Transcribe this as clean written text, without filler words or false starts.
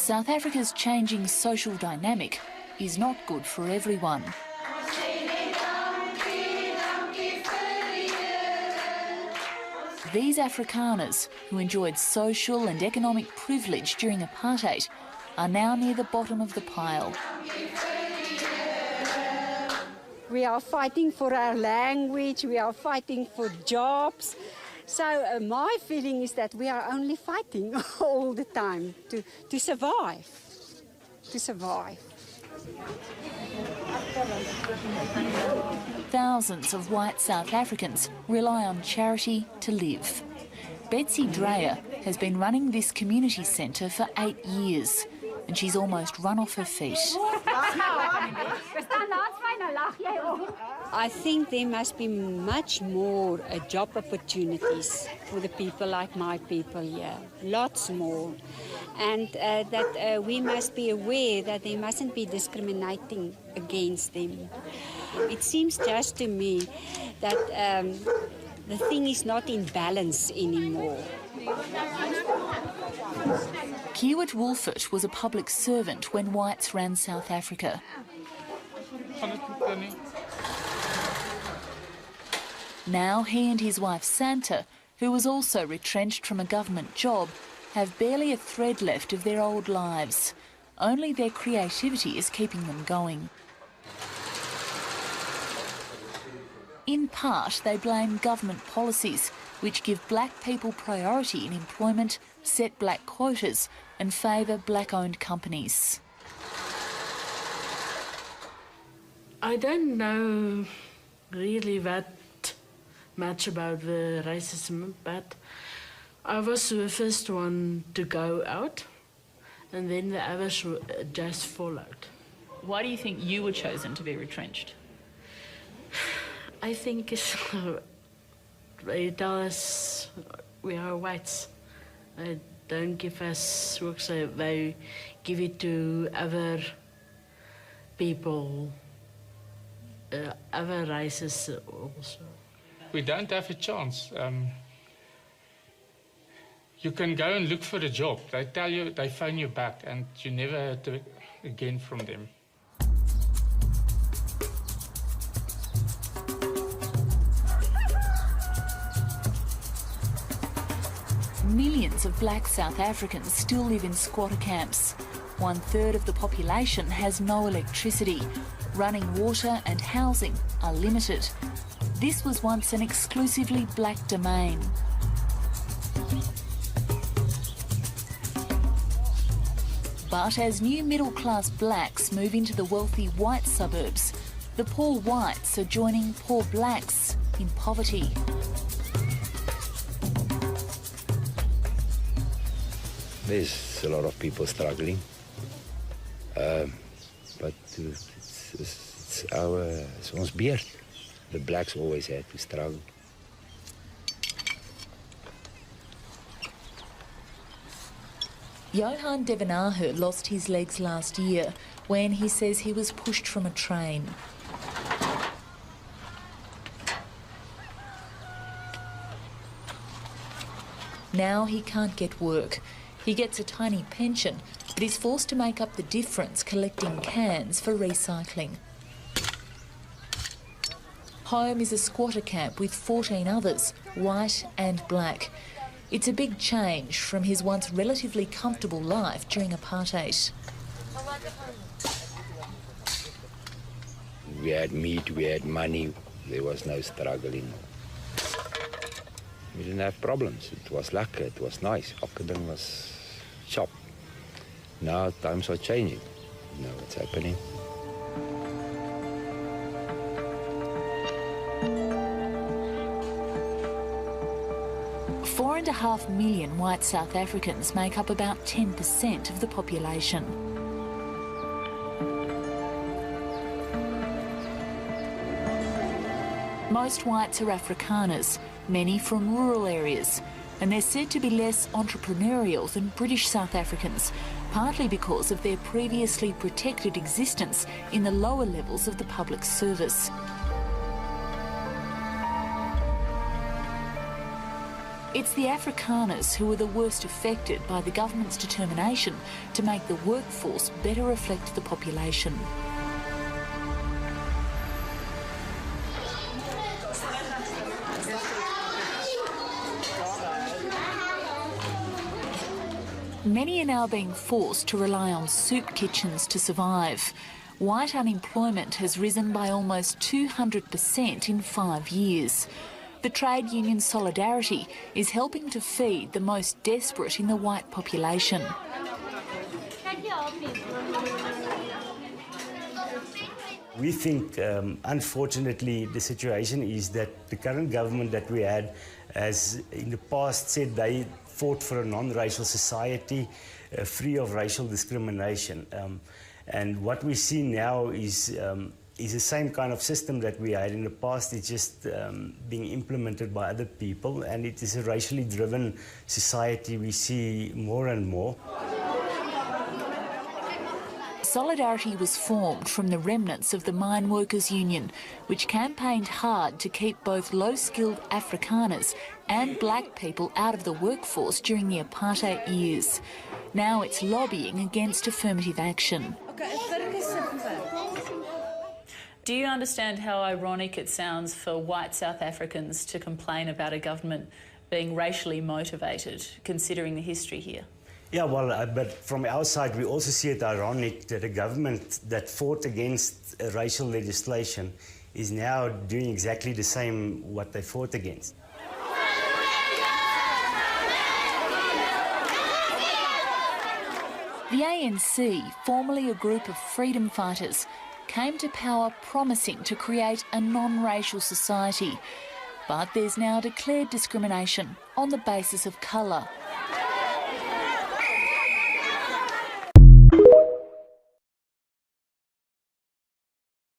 South Africa's changing social dynamic is not good for everyone. These Afrikaners, who enjoyed social and economic privilege during apartheid, are now near the bottom of the pile. We are fighting for our language, we are fighting for jobs. So my feeling is that we are only fighting all the time to survive, Thousands of white South Africans rely on charity to live. Betsy Dreyer has been running this community centre for 8 years, and she's almost run off her feet. I think there must be much more job opportunities for the people like my people here, lots more. And that we must be aware that there mustn't be discriminating against them. It seems just to me that the thing is not in balance anymore. Kiewit Wolfert was a public servant when whites ran South Africa. Now he and his wife Santa, who was also retrenched from a government job, have barely a thread left of their old lives. Only their creativity is keeping them going. In part, they blame government policies, which give black people priority in employment, set black quotas and favour black-owned companies. I don't know really that much about the racism, but I was the first one to go out, and then the others just followed. Why do you think you were chosen to be retrenched? I think they tell us we are whites. They don't give us work, so they give it to other people, other races also. We don't have a chance. You can go and look for a job. They tell you, they phone you back, and you never hear again from them. Millions of black South Africans still live in squatter camps. 1/3 of the population has no electricity. Running water and housing are limited. This was once an exclusively black domain. But as new middle-class blacks move into the wealthy white suburbs, the poor whites are joining poor blacks in poverty. There's a lot of people struggling, but it's ons beurt. The blacks always had to struggle. Johan Devenaher lost his legs last year when he says he was pushed from a train. Now he can't get work. He gets a tiny pension, but is forced to make up the difference collecting cans for recycling. Home is a squatter camp with 14 others, white and black. It's a big change from his once relatively comfortable life during apartheid. We had meat, we had money, there was no struggling. We didn't have problems. It was lucky, it was nice. Everything was sharp. Now times are changing. You know what's happening. Four and a half million white South Africans make up about 10% of the population. Most whites are Afrikaners, many from rural areas, and they're said to be less entrepreneurial than British South Africans, partly because of their previously protected existence in the lower levels of the public service. It's the Afrikaners who are the worst affected by the government's determination to make the workforce better reflect the population. Many are now being forced to rely on soup kitchens to survive. White unemployment has risen by almost 200% in 5 years. The trade union Solidarity is helping to feed the most desperate in the white population. We think, unfortunately, the situation is that the current government that we had has in the past said they fought for a non-racial society free of racial discrimination. And what we see now is the same kind of system that we had in the past. It's just being implemented by other people, and it is a racially driven society we see more and more. Solidarity was formed from the remnants of the Mine Workers Union, which campaigned hard to keep both low-skilled Afrikaners and black people out of the workforce during the apartheid years. Now it's lobbying against affirmative action. Do you understand how ironic it sounds for white South Africans to complain about a government being racially motivated, considering the history here? Yeah, well, but from our side, we also see it ironic that a government that fought against racial legislation is now doing exactly the same what they fought against. The ANC, formerly a group of freedom fighters, came to power promising to create a non-racial society. But there's now declared discrimination on the basis of colour.